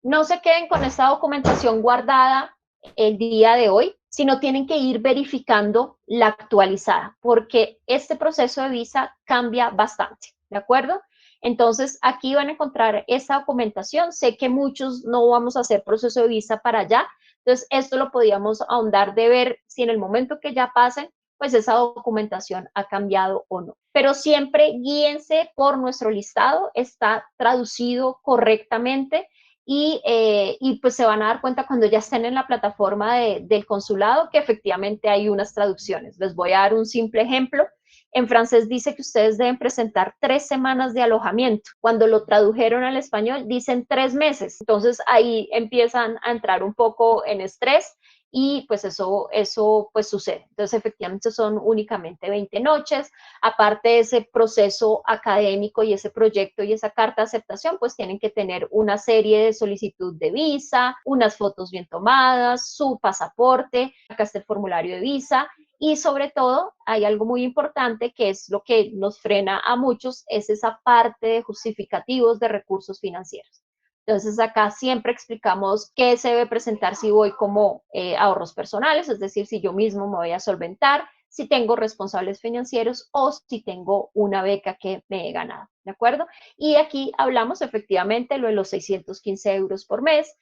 No se queden con esta documentación guardada el día de hoy, sino tienen que ir verificando la actualizada, porque este proceso de visa cambia bastante, ¿de acuerdo? Entonces, aquí van a encontrar esa documentación. Sé que muchos no vamos a hacer proceso de visa para allá, entonces esto lo podíamos ahondar de ver si en el momento que ya pasen, pues esa documentación ha cambiado o no. Pero siempre guíense por nuestro listado, está traducido correctamente y pues se van a dar cuenta cuando ya estén en la plataforma del consulado que efectivamente hay unas traducciones. Les voy a dar un simple ejemplo. En francés dice que ustedes deben presentar 3 semanas de alojamiento. Cuando lo tradujeron al español dicen 3 meses. Entonces ahí empiezan a entrar un poco en estrés y pues eso pues sucede. Entonces efectivamente son únicamente 20 noches. Aparte de ese proceso académico y ese proyecto y esa carta de aceptación, pues tienen que tener una serie de solicitud de visa, unas fotos bien tomadas, su pasaporte, acá está el formulario de visa. Y sobre todo, hay algo muy importante que es lo que nos frena a muchos, es esa parte de justificativos de recursos financieros. Entonces, acá siempre explicamos qué se debe presentar si voy como ahorros personales, es decir, si yo mismo me voy a solventar, si tengo responsables financieros o si tengo una beca que me he ganado, ¿de acuerdo? Y aquí hablamos efectivamente lo de los 615 euros por mes,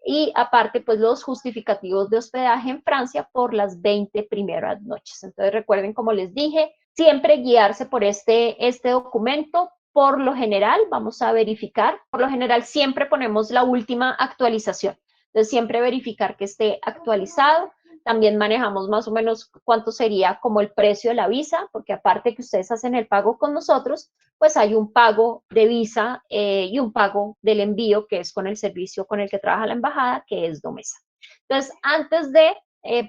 y aparte, pues los justificativos de hospedaje en Francia por las 20 primeras noches. Entonces, recuerden, como les dije, siempre guiarse por este documento. Por lo general, vamos a verificar, por lo general siempre ponemos la última actualización. Entonces, siempre verificar que esté actualizado. También manejamos más o menos cuánto sería como el precio de la visa, porque aparte que ustedes hacen el pago con nosotros, pues hay un pago de visa y un pago del envío, que es con el servicio con el que trabaja la embajada, que es Domesa. Entonces, antes de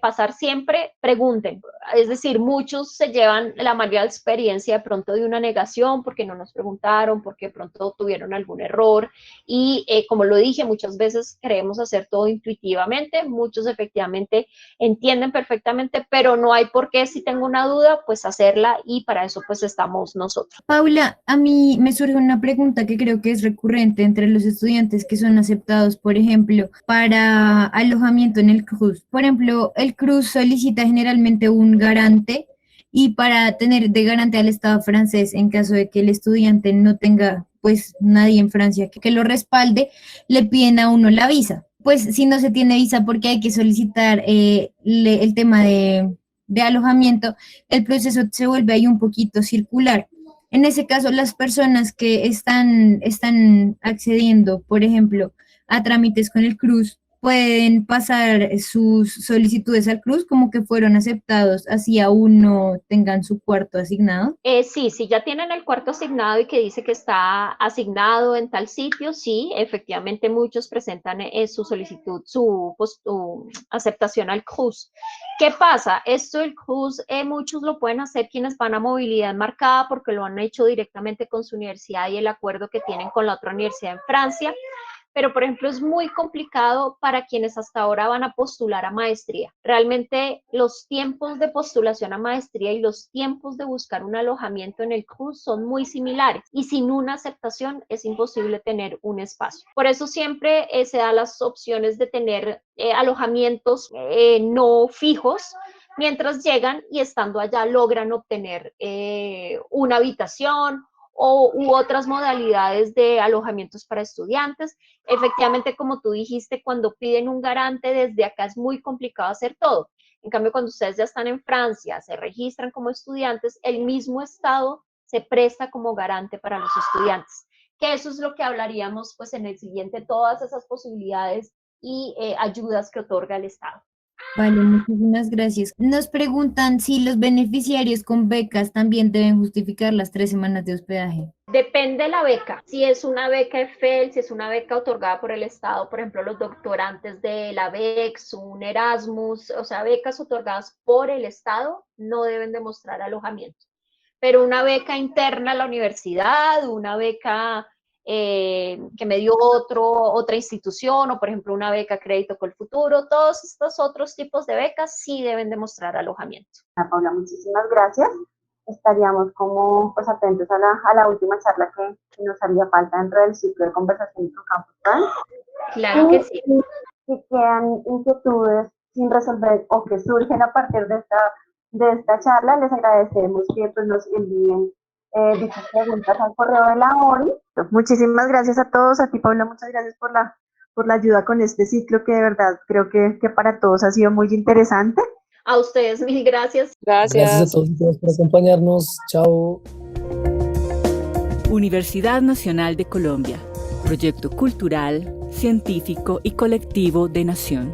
pasar siempre, pregunten. Es decir, muchos se llevan la mala experiencia de pronto de una negación porque no nos preguntaron, porque de pronto tuvieron algún error y como lo dije, muchas veces queremos hacer todo intuitivamente, muchos efectivamente entienden perfectamente, pero no hay por qué, si tengo una duda, pues hacerla y para eso pues estamos nosotros. Paula, a mí me surge una pregunta que creo que es recurrente entre los estudiantes que son aceptados, por ejemplo, para alojamiento en el CRUZ. Por ejemplo, el CRUZ solicita generalmente un garante y para tener de garante al Estado francés en caso de que el estudiante no tenga pues nadie en Francia que lo respalde, le piden a uno la visa. Pues si no se tiene visa porque hay que solicitar el tema de alojamiento, el proceso se vuelve ahí un poquito circular. En ese caso, las personas que están accediendo, por ejemplo, a trámites con el CRUZ, pueden pasar sus solicitudes al CRUZ como que fueron aceptados, así aún no tengan su cuarto asignado. Sí, si ya tienen el cuarto asignado y que dice que está asignado en tal sitio, sí, efectivamente muchos presentan su solicitud, su aceptación al CRUZ. ¿Qué pasa? Esto del CRUZ, muchos lo pueden hacer quienes van a movilidad marcada porque lo han hecho directamente con su universidad y el acuerdo que tienen con la otra universidad en Francia. Pero, por ejemplo, es muy complicado para quienes hasta ahora van a postular a maestría. Realmente los tiempos de postulación a maestría y los tiempos de buscar un alojamiento en el CRUZ son muy similares y sin una aceptación es imposible tener un espacio. Por eso siempre se da las opciones de tener alojamientos no fijos, mientras llegan y estando allá logran obtener una habitación u otras modalidades de alojamientos para estudiantes. Efectivamente, como tú dijiste, cuando piden un garante desde acá es muy complicado hacer todo. En cambio, cuando ustedes ya están en Francia, se registran como estudiantes, el mismo Estado se presta como garante para los estudiantes. Que eso es lo que hablaríamos pues en el siguiente, todas esas posibilidades y ayudas que otorga el Estado. Vale, muchísimas gracias. Nos preguntan si los beneficiarios con becas también deben justificar las 3 semanas de hospedaje. Depende de la beca. Si es una beca EFEL, si es una beca otorgada por el Estado, por ejemplo, los doctorantes de la BEX, un Erasmus, o sea, becas otorgadas por el Estado, no deben demostrar alojamiento. Pero una beca interna a la universidad, una beca que me dio otra institución, o por ejemplo una beca Crédito Colfuturo, todos estos otros tipos de becas sí deben demostrar alojamiento. Paula, muchísimas gracias. Estaríamos como pues atentos a la última charla que nos haría falta dentro del ciclo de conversación con Campus France. Claro que sí. Si quedan inquietudes sin resolver o que surgen a partir de esta charla, les agradecemos que pues, nos envíen dichas preguntas al correo de la ORI. Muchísimas gracias a todos, a ti Paula, muchas gracias por la ayuda con este ciclo que de verdad creo que para todos ha sido muy interesante. A ustedes, mil gracias. Gracias a todos y todas por acompañarnos. Chao. Universidad Nacional de Colombia, proyecto cultural, científico y colectivo de Nación.